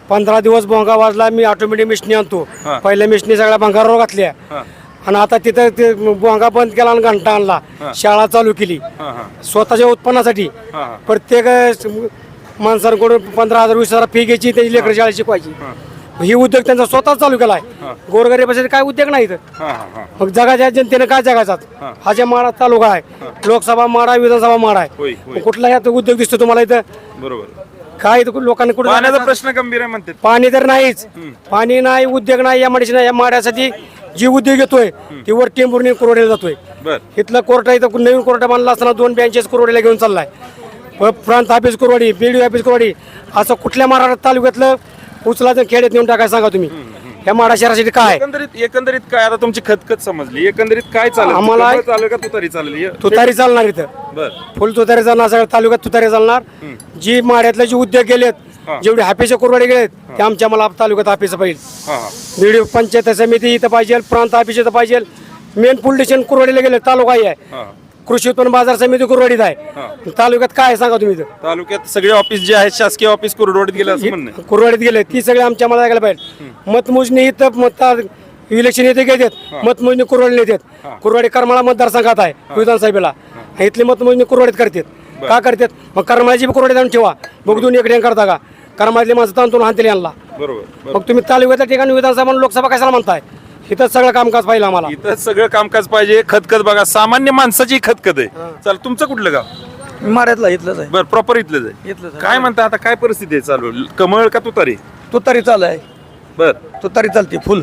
15 दिवस भोंगा वाजला. मी ऑटोमॅटिक मिशनी आणतो. पहिल्या मिशनी सगळ्या भंगारावर घातल्या आणि आता तिथं ते भोंगा बंद केला आणि घंटा आणला. शाळा चालू केली स्वतःच्या उत्पन्नासाठी. प्रत्येक माणसांकडून 15,000-20,000 फी घ्यायची, त्याची लेकरं शाळा शिकवायची. ही उद्योग त्यांचा स्वतःच चालू केलाय. गोरगरिबासाठी काय उद्योग नाही इथं. मग जगाच्या जनतेने काय जगायचा? हा जे माडा तालुका आहे, लोकसभा माडा, विधानसभा माडा आहे, कुठलाही आता उद्योग दिसतो तुम्हाला इथं? बरोबर. काय लोकांनी कुठे पाण्याचा प्रश्न गंभीर आहे म्हणते. पाणी तर नाहीच, पाणी नाही, उद्योग नाही. या माड्याची नाही. या माड्यासाठी जी उद्योग येतोय ती वर टेंभुर्णी कुरवडीला जातोय. इथलं कोर्ट आहे, इथं नवीन कोर्ट बांधला असताना 2 बेंचेस कुरवडीला घेऊन चाललाय. प्रांत ऑफिस कुरवडी, बीडीओ ऑफिस कुरवडी, असं कुठल्या महाराष्ट्र तालुक्यातलं उचलाचं खेड्यात नेऊन टाकाय सांगा तुम्ही. या माडा शहरासाठी काय एकंदरीत काय आता तुमची खतखत समजली. एकंदरीत काय चालेल? आम्हाला चालेल का तुतारी चालेल? तुतारी चालणार इथं. फुल तुतारी चालणार. सगळ्या तालुक्यात तुतारी चालणार. जी माड्यातले जे उद्योग गेलेत, जेवढे हाफीचे कुरवाडे गेलेत ते आमच्या मला तालुक्यात हाफीचं पाहिजे. बीडीओ पंचायत समिती इथं पाहिजे, प्रांत ऑफिस इथं पाहिजे. मेन पोलीस स्टेशन कुरवाडीला गेले, तालुकाही आहे. कृषी उत्पन्न बाजार समिती कुरवाडीत आहे. तालुक्यात काय सांगा तुम्ही? तालुक्यात सगळे ऑफिस जे आहेत शासकीय ऑफिस कुरवाडीत गेले असं म्हणणं. कुरवाडीत गेले ती सगळे आमच्या मला ऐकायला पाहिजे. मतमोजणी इथं इलेक्शन येते घेतात, मतमोजणी कुरवाडीला येतात. कुरवाडी करमाळा मतदारसंघात आहे विधानसभेला. इथली मतमोजणी कुरवाडीत करतात. का करतात? मग करमाळ्याची बी कुरवाडीत आणून ठेवा. बघ 2 इकडे करता का? करमाळ्यातली माणसं तांतून हाणतील यांना. बरोबर. मग तुम्ही तालुक्याच्या ठिकाणी विधानसभा लोकसभा कशाला म्हणताय? इथं सगळं कामकाज पाहिजे आम्हाला. इथं सगळं कामकाज पाहिजे. खतखत बघा, सामान्य माणसाची खतखत आहे. चल तुमचं कुठलं गाव? माड्यातला इथलंच आहे. बरं प्रॉपर इथलंच आहे. काय म्हणता आता? काय परिस्थिती आहे चालू? कमळ का तुतारी? तुतारी चालू आहे. बर तुतारी चालते फुल.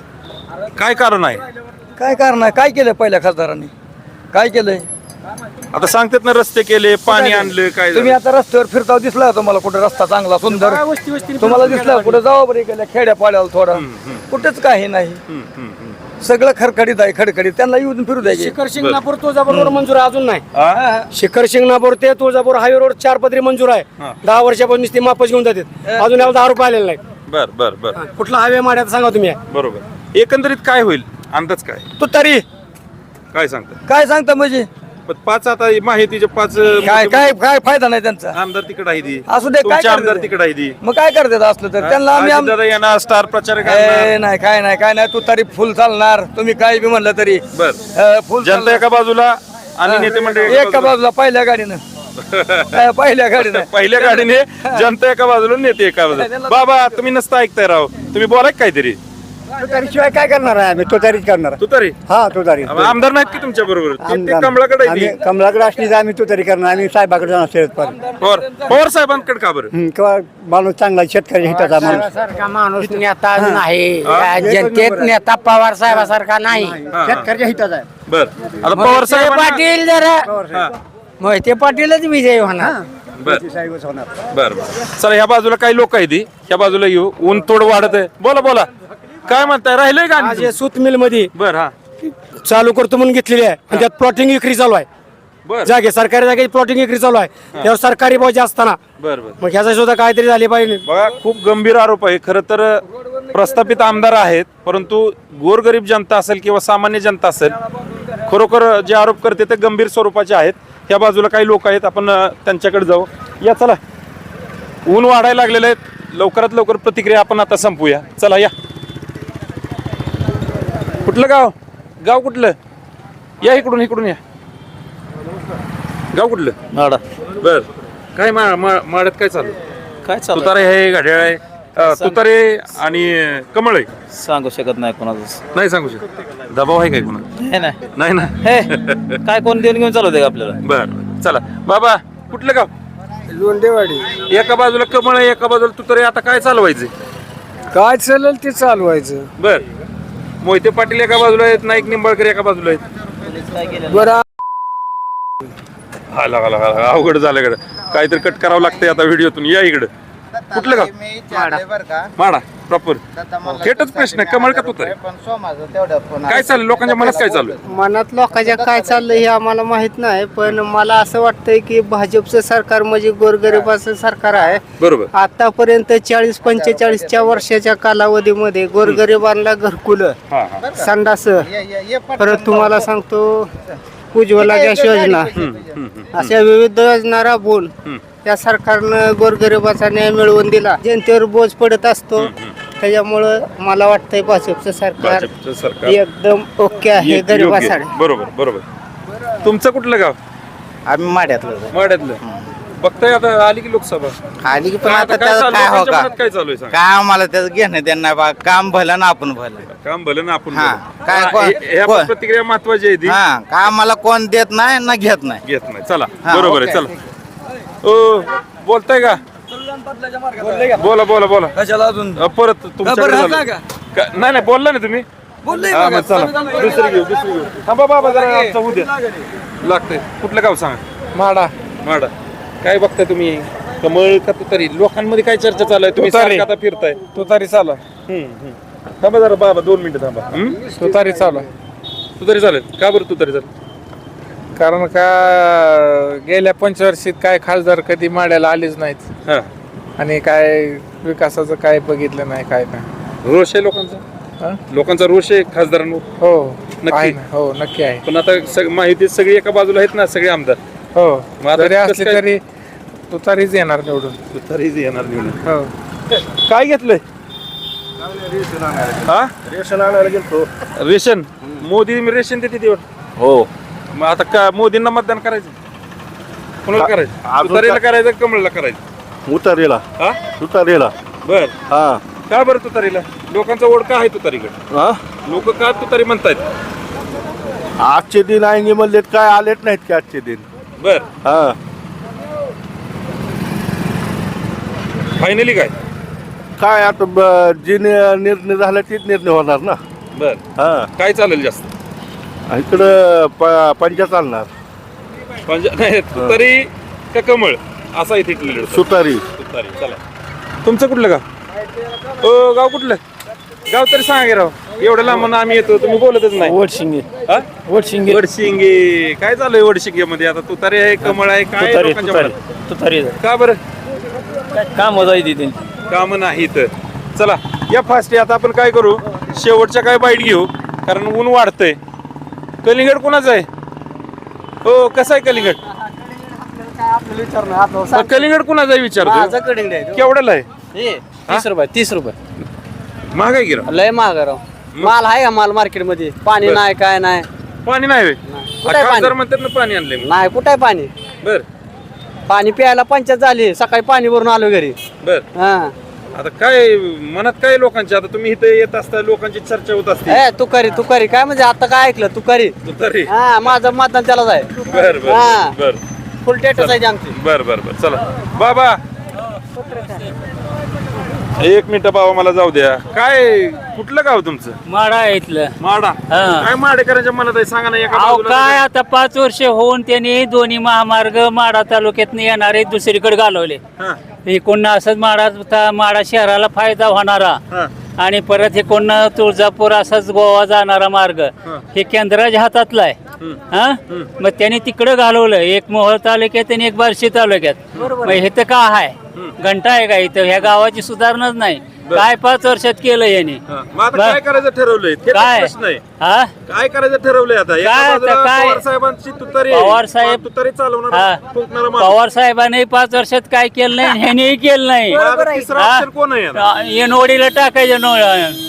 काय कारण आहे? काय कारण आहे? काय केलं पहिल्या खासदारांनी? काय केलंय? आता सांगतात ना रस्ते केले, पाणी आणलं. काय तुम्ही आता रस्त्यावर फिरता दिसला तुम्हाला कुठे रस्ता चांगला सुंदर तुम्हाला दिसला? कुठे जावा बरे गेल्या खेड्या पाड्याला थोडा कुठेच काही नाही. सगळं खडखडीत आहे. खडखडीत त्यांना येऊन फिरू द्यायचे. शिखर शिंगणापूर तुळजापूर रोड मंजूर आहे अजून नाही. शिखर शिंगणापूर ते तुळजापूर हायवे रोड 4 पदरी मंजूर आहे. 10 वर्षापासून ती मापच घेऊन जातात. अजून याला 10 रुपये आलेले नाही. बर कुठला हायवे माड्यात सांगा तुम्ही? बरोबर. एकंदरीत काय होईल अंदाज काय? तुतारी काय सांगता? काय सांगता म्हणजे? 5 आता माहितीचे 5 काय काय काय फायदा नाही त्यांचा. आमदार तिकडे आहे ती, असू दे. काय तुमचे आमदार करते? तिकडे आहे ती. मग काय करतात असलं तर त्यांना आम्ही दादा येणार, स्टार प्रचारक नाही काय नाही तुतारी फुल चालणार. तुम्ही काय बी म्हणलं तरी बर. फुल जनता एका बाजूला आणि नेते मंडळी एका बाजूला. पहिल्या गाडीनं पहिल्या गाडीनं पहिल्या गाडीने जनता एका बाजूला, नेते एका बाजूला. बाबा तुम्ही नसता ऐकताय राव, तुम्ही बोला काहीतरी. तुतारीशिवाय काय करणार आहे आम्ही? तुतारीच करणार. तुतारी? हा तुतारी. आमदार नाहीत की तुमच्या बरोबर? ते कमळाकडे आहे ती. कमलाकडे असली तर आम्ही तुतारी करणार. आम्ही साहेबाकडे जाणार शरद पवार साहेबांकडे का बरं? किंवा माणूस चांगला शेतकरी हिताचा माणूस. सारखा माणूस नेता नाही. जनतेत नेता पवार साहेबासारखा नाही. शेतकऱ्याच्या हिताचा आहे. बर. आता पवार साहेब पाटील जरा मोहिते पाटीलच विजय होणार. बर चला ह्या बाजूला काही लोक आहेत ती, ह्या बाजूला येऊ. ऊन थोडं वाढत आहे. बोला काय म्हणताय? राहिलंय का? आज सूत मिल मध्ये बर. हा चालू करतो म्हणून घेतलेली आहे आणि त्यात प्लॉटिंग विक्री चालू आहे. बर जागे सरकारी जागे प्लॉटिंग विक्री चालू आहे. त्यावर सरकारी भाव जास्त असताना बर मग ह्याचा सुद्धा काहीतरी झाले पाहिजे. बघा खूप गंभीर आरोप आहे. खरं तर प्रस्थापित आमदार आहेत, परंतु गोरगरीब जनता असेल किंवा सामान्य जनता असेल, खरोखर जे आरोप करते ते गंभीर स्वरूपाचे आहेत. या बाजूला काही लोक आहेत, आपण त्यांच्याकडे जाऊ. या चला, ऊन वाढायला लागलेले आहेत. लवकरात लवकर प्रतिक्रिया आपण आता संपूया. चला या. कुठलं गाव? गाव कुठलं? या इकडून, इकडून या. गाव कुठलं? माडा. बर, काय माड्यात काय चालू? काय चालू तुतारे आहे, घड्याळ आहे, तुतारे आणि कमळ आहे? सांगू शकत नाही कोणाचं. नाही सांगू शकत. दबाव आहे काय कोणा? नाही ना. काय कोण देऊन घेऊन चालवते आपल्याला? बर, चला बाबा, कुठलं गाव? लोंडेवाडी. एका बाजूला कमळ आहे, एका बाजूला तुतारे. आता काय चालवायचं? काय चालेल ते चालवायचं. बर, मोहिते पाटील एका बाजूला आहेत, नाईक निंबाळकर एका बाजूला आहेत. बरं, हा लगा लगा अवघड झालं इकडं. काहीतरी कट करावं लागतंय आता व्हिडिओतून. या इकडं. कुठलं गाव? माडा प्रॉपर. थेटच प्रश्न आहे, कमळ का तुतारे? काय चाललं लोकांच्या मनात? काय चालू आहे मनात लोकांच्या काय चाललंय हे आम्हाला माहित नाही, पण मला असं वाटतंय की भाजपचं सरकार म्हणजे गोरगरिबाचं सरकार आहे. बरोबर. आतापर्यंत 40-45 वर्षाच्या कालावधीमध्ये गोरगरिबांना घरकुलं, संडास, परत तुम्हाला सांगतो उज्ज्वला गॅस योजना, अशा विविध योजना राबवून या सरकारनं गोरगरिबाचा न्याय मिळवून दिला. जनतेवर बोज पडत असतो, त्याच्यामुळं मला वाटतंय भाजपचं सरकार एकदम ओके आहे गरिबासाठी. बरोबर बरोबर. तुमचं कुठलं गाव? आम्ही माड्यातलं. माड्यातलं. बघताय आता आली की लोकसभा आली की पण आता आता काय त्याचं चालू काय आहे? हो लोकांच्या का? मनात काय चालू आहे सांग? काय आम्हाला त्याचं घेणं त्यांना बा, काम भलं ना आपण भलं. काम भलं ना आपण हा, भलं. काय हा, कोण- ह्या कोण- प्रतिक्रिया महत्वाची आहे ती. हा, काय आम्हाला कोण देत नाही ना घेत नाही. घेत नाही. चला हा, बरोबर आहे. ओके. चला. ओ बोलताय का? बोला बोला बोला. कशाला अजून परत तुमच्याकडे झालं. नाही नाही बोलला ना तुम्ही. हा, मग चला दुसरी घेऊ, दुसरी घेऊ. थांबा बाबा जरा, आमचा होऊ द्या. लागतंय. कुठलं गाव सांगा? माडा. माडा. काय बघताय तुम्ही? कमळ का तुतारी? लोकांमध्ये काय चर्चा चालू आहे? तुम्ही तुतारी. सारखं आता फिरताय. तुतारी चालू. थांबा जरा बाबा, 2 मिनिटं थांबा. तुतारी चालू. तुतारी चालेल का? बरं तुतारी चालेल? कारण का गेल्या 25 वर्षात काय खासदार कधी माड्याला आलेच नाहीत हा. आणि काय विकासाचं काय बघितलं नाही, काय नाही. रोष आहे लोकांचा? हा? लोकांचा रोष आहे खासदारांवर? हो नक्की. आहे ना. हो नक्की आहे. पण आता माहिती सगळी एका बाजूला आहेत ना सगळे आमदार. हो, मग आता जरी कसं असले काय? तरी तुतारीच येणार निवडून. तुतारीच येणार निवडून. हो. काय घेतलंय? हा, रेशन आणायला गेलो. रेशन. मोदी रेशन देते तेवढं. हो, मग आता का मोदींना मतदान करायचं? कोणाला करायचं? तुतारीला करायचं, कमळला करायचं? उतारेला. हा, तुतारेला. बर. हा का बरं तुतारीला? लोकांचा ओढ का आहे तुतारीकडे? हा, लोक का तुतारी म्हणतायत? आजचे दिन आहे म्हणलेत, काय आलेच नाहीत की आजचे दिन. बर. हा, फायनली काय? काय आता जे निर्णय झाला तेच निर्णय होणार ना. बर. हा, काय चालेल जास्त? इकडं पंचा चालणार. नाही, तुतारी का कमळ असा इथे लीड. सुतारी. तुतारी. चला. तुमचं कुठलं गाव? ओ गाव कुठलं? गाव तरी सांगा की राव. एवढं लांब आम्ही येतो, तुम्ही बोलतच नाही. वडशिंगे. हा? वडशिंगे. वडशिंगे. काय चालू आहे वडशिंगे मध्ये? आता तुतारी आहे, कमळ आहे, काय आहे लोकांच्या मनात? तुतारी का बरं? काम जायची ते. काम नाही तर. चला या फास्ट. आता आपण काय करू, शेवटच्या काय बाईट घेऊ, कारण ऊन वाढतंय. कलिंगड कोणाचं आहे? हो, कसं आहे कलिंगड? कलिंगड कोणाचं आहे विचारतो? केवढ्याला आहे? 30 रुपये. 30 रुपये. महाग आहे गिरा. लय महाग राव. माल आहे का? माल मार्केट मध्ये पाणी बर. नाही, काय नाही. पाणी नाही होय? कुठे आहे खासदार म्हणतात ना पाणी आणलंय म्हणून. नाही, कुठे आहे पाणी? बर पाणी प्यायला पंचायत झाली. सकाळी पाणी भरून आलो घरी. बर. हा. आता काय मनात काय लोकांची? आता तुम्ही इथे येत असता, लोकांची चर्चा होत असते. ए तुकारी काय म्हणजे आता काय ऐकलं? तुकारी. तुतारी. हा, माझं मतदान त्यालाच आहे. बर बर हा. बर फुल टेटस आहे आमची. बर बर बर. चला बाबा, 1 मिनिट बाबा, मला जाऊ द्या. काय कुठलं गाव तुमचं? माडा आहे इथलं. माडा. काय माडेकरांच्या मनात आहे सांगा ना. एका अहो बाजूला काय आता 5 वर्ष होऊन त्यांनी दोन्ही महामार्ग माडा तालुक्यात येणारे दुसरीकडे घालवले. हा, एकूण असंच माडा शहराला फायदा होणारा हा. आणि परत हे कोण तुळजापूर असाच गोवा जाणारा मार्ग हे केंद्राच्या हातातला आहे. हा, मग त्यांनी तिकडे घालवलं. एक मोहोळ तालुक्यात आणि एक बार्शी तालुक्यात. मग हे तर का आहे? घंटा आहे का इथं? ह्या गावाची सुधारणाच नाही. काय 5 वर्षात केलं याने मग आता काय करायचं ठरवलंय ते काय? प्रश्न आहे. हा काय करायचं ठरवलंय आता एका काय बाजूला आता काय? पवार साहेबांची तुतारी आहे. पवार साहेब- तुतारी चालवणार हा. फुंकणारा माणूस. पवार साहेबांनी 5 वर्षात काय केलं नाही ह्यानेही केलं नाही मग आता तिसरा हा? ऑप्शन कोण आहे आता? नोडीला टाकायचं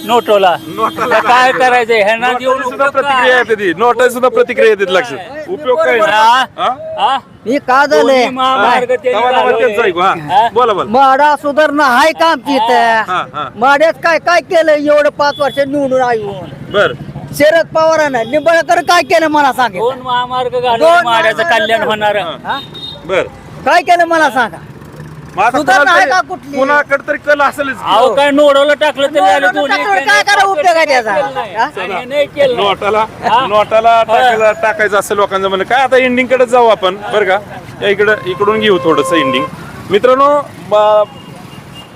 नोटोला नोटाला काय करायचं ह्यांना देऊन नोटाची सुद्धा उपयोग प्रतिक्रिया काय? येते ती नोटाची सुद्धा प्रतिक्रिया येते लक्षात उपयोग काय हा? हा? हा? हे का दोन्ही महामार्ग त्यांनी तवा चालवले. तेच ऐकू, हा. हा? बोला बोला माडा सुधारणा आहे का आमची हा, इथं हा. माड्यात काय काय केलं एवढं 5 वर्ष निवडून येऊन बर शरद पवारानं निंबाळकर काय केलं मला सांगा 2 महामार्ग घालून दोन माड्याचं कल्याण होणार बर काय केलं मला सांगा मग आता सुधारणा आहे कोणाला का कुठली? तरी- कोणाकडे तरी कल असेलच की. अहो काय नोडवलं टाकलं तरी झालं दोन्ही. काय करा उपयोग आहे त्याचा हा? आणि नाही केलं. नोटाला टाकायचं असं लोकांचं म्हणणं काय आता एंडिंग कडे जाऊ आपण बरं का या इकडून घेऊ थोडंसं एंडिंग मित्रांनो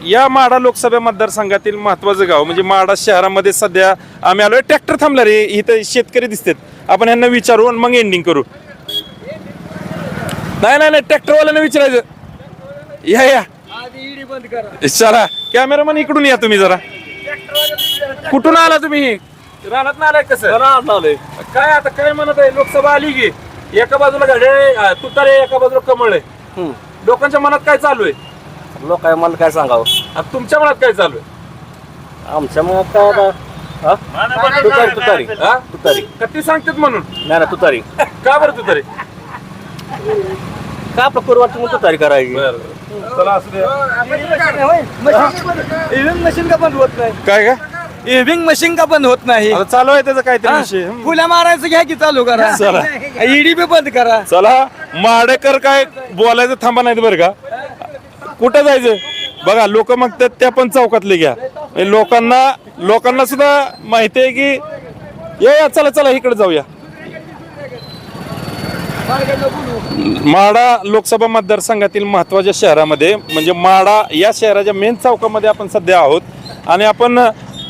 या माढा लोकसभा मतदारसंघातील महत्वाचं गाव म्हणजे माढा शहरामध्ये सध्या आम्ही आलोय ट्रॅक्टर थांबला रे इथं शेतकरी दिसतात आपण यांना विचारू आणि मग एंडिंग करू नाही ट्रॅक्टरवाल्यांना विचारायचं या चला कॅमेरामन इकडून या तुम्ही जरा कुठून आला तुम्ही रानात ना आलाय कसं आलोय काय आता काय म्हणत आहे लोकसभा आली की एका बाजूला घड्याळ तुतारे एका बाजूला कमळ आहे लोकांच्या मनात काय चालू आहे लोक मला काय सांगावं आता तुमच्या मनात काय चालू आहे आमच्या मनात काय तुतारी हा? कधी सांगतात म्हणून नाही तुतारी का बरं तुतारे का आपलं करू वाटतं म्हणून तुतारी करायची चला असू द्या इव्हिंग मशीन का बंद होत नाही काय का इव्हिंग मशीन का बंद होत नाही आता चालू आहे त्याचा काहीतरी विषय फुल्या मारायचं घ्या की चालू करा चला ईडी बी बंद करा चला माडेकर काय बोलायचं थांबा नाहीत बरं का कुठं जायचं बघा लोक मागतात त्या पण चौकातले घ्या म्हणजे लोकांना सुद्धा माहिती आहे की या चला इकडे जाऊया माढा लोकसभा मतदारसंघातील महत्वाच्या शहरामध्ये म्हणजे माढा या शहराच्या मेन चौकामध्ये आपण सध्या आहोत आणि आपण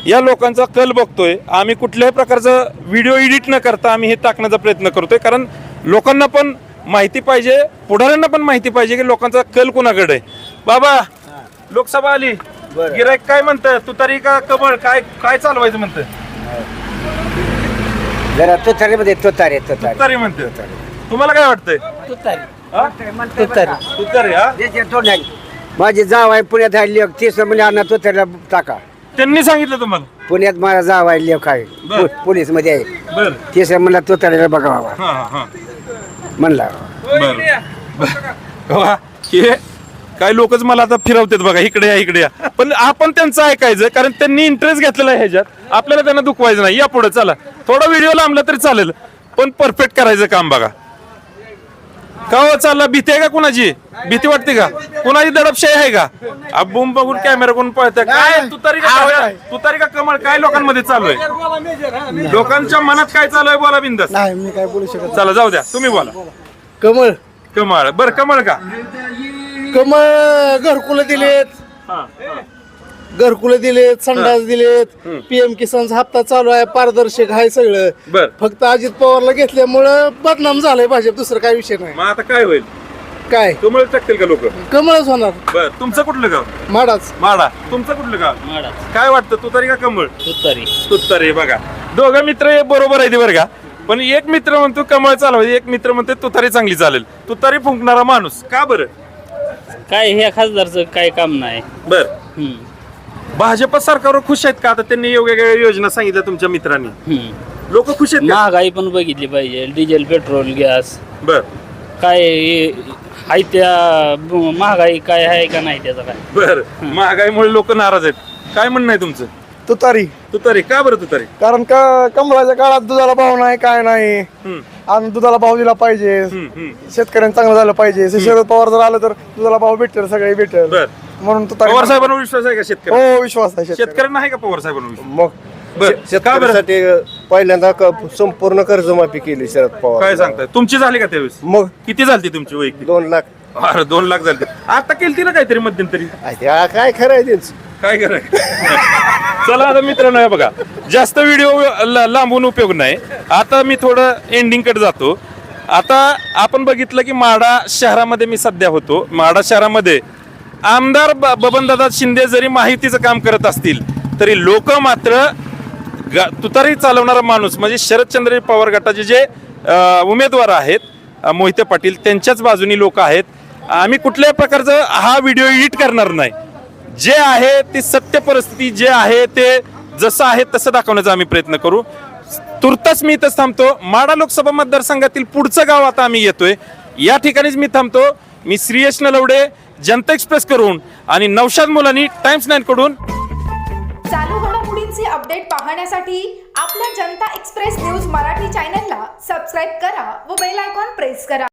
या लोकांचा कल बघतोय आम्ही कुठल्याही प्रकारचं व्हिडिओ एडिट न करता आम्ही हे टाकण्याचा प्रयत्न करतोय कारण लोकांना पण माहिती पाहिजे पुढाऱ्यांना पण माहिती पाहिजे की लोकांचा कल कुणाकडे आहे बाबा लोकसभा आली गिराईक काय म्हणतं तुतारी का कमळ काय चालवायचं म्हणतं जरा तुतारीमध्ये तुतारी तुतारी म्हणते तुम्हाला काय वाटतंय तुतारी हा माझी जाव आहे पुण्यात आहे लेख 30 म्हणजे तुतारीला टाका त्यांनी सांगितलं तुम्हाला पुण्यात माझा जाव आहे लेख आहे बर. पोलीस मध्ये आहे बर 30 म्हणला तुतारीला बघावा हा म्हणला बर हे काय लोकच मला आता फिरवतात बघा इकडे या पण आपण त्यांचं ऐकायचं कारण त्यांनी इंटरेस्ट घेतलेला आहे ह्याच्यात आपल्याला त्यांना दुखवायचं नाही या पुढे चला थोडा व्हिडिओ लांबला तरी चालेल पण परफेक्ट करायचं काम बघा का हो चालला भीती आहे का कुणाची भीती वाटते का कुणाची दडपशाही आहे का बूम बघून कॅमेरा कोण पळत काय तुतारी का कमळ काय लोकांमध्ये चालू आहे लोकांच्या मनात काय चालू आहे बोला बिंदास नाही मी काय बोलू शकत चला जाऊ द्या तुम्ही बोला कमळ बर कमळ का कमळ घरकुलं दिलेत संडास दिलेत पीएम किसानचा हप्ता चालू आहे पारदर्शक आहे सगळं बर फक्त अजित पवारला घेतल्यामुळं बदनाम झालंय भाजप दुसरं काय विषय नाही मग आता काय होईल काय कमळ टाकतील का लोक कमळच होणार बर तुमचं कुठलं गाव माडाच माडा तुमचं कुठलं गाव काय वाटतं तुतारी का कमळ तुतारी बघा दोघं मित्र बरोबर आहे बरं का पण एक मित्र म्हणतो कमळ चालवायचं एक मित्र म्हणतो तुतारी चांगली चालेल तुतारी फुंकणारा माणूस का बरं काय हे खासदारचं काय काम नाही बर भाजप सरकारवर खुश आहेत का आता त्यांनी वेगवेगळ्या योजना सांगितल्या तुमच्या मित्रांनी लोक खुश आहेत का? महागाई पण बघितली पाहिजे डिझेल पेट्रोल गॅस बर काय आहे त्या महागाई काय आहे का नाही त्याचा काय बर महागाईमुळे लोक नाराज आहेत काय म्हणणं आहे तुमचं तुतारी का बरं तुतारी कारण का कमळाच्या काळात दुधाला भाव नाही काय नाही आणि दुधाला भाव दिला पाहिजे शेतकऱ्यांना चांगलं झालं पाहिजे शरद पवार जर आलं तर दुधाला भाव भेटेल सगळे भेटेल बर म्हणून पवार साहेबांवर विश्वास आहे का शेतकरी हो विश्वास आहे शेतकऱ्यांना आहे का पवार साहेबांवर विश्वास मग बर का बरं शेतकऱ्यासाठी पहिल्यांदा संपूर्ण कर्जमाफी केली शरद पवार काय सांगताय तुमची झाली का त्यावेळेस मग किती झाली तुमची वैयक्तिक 2 लाख अरे 2 लाख झाली आता केलती ना काहीतरी मध्यंतरी काय खरं आहे त्यांचं काय करायचं चला आता मित्रांनो हे बघा जास्त व्हिडिओ लांबून उपयोग नाही आता मी थोडं एंडिंग कडे जातो आता आपण बघितलं की माढा शहरामध्ये मी सध्या होतो माढा शहरामध्ये आमदार बबनदादा शिंदे जरी माहितीचं काम करत असतील तरी लोक मात्र तुतारी चालवणारा माणूस म्हणजे शरदचंद्र पवार गटाचे जे उमेदवार आहेत मोहिते पाटील त्यांच्याच बाजूनी लोक आहेत. आम्ही कुठल्याही प्रकारचं हा व्हिडिओ एडिट करणार नाही. जे आहे ती सत्य परिस्थिती जे आहे ते जसं आहे तसं दाखवण्याचा आम्ही प्रयत्न करू. तुर्तास मी इथंच थांबतो. माढा लोकसभा मतदारसंघातील पुढचं गाव आता आम्ही येतोय. या ठिकाणीच मी थांबतो. मी श्रीयश नलवडे, जनता एक्सप्रेस कडून आणि नौशाद मुलानी टाइम्स 9 कडून. चालू घडामोडींचे अपडेट पाहण्यासाठी आपल्या जनता एक्सप्रेस न्यूज मराठी चॅनलला सबस्क्राईब करा व बेल आयकॉन प्रेस करा.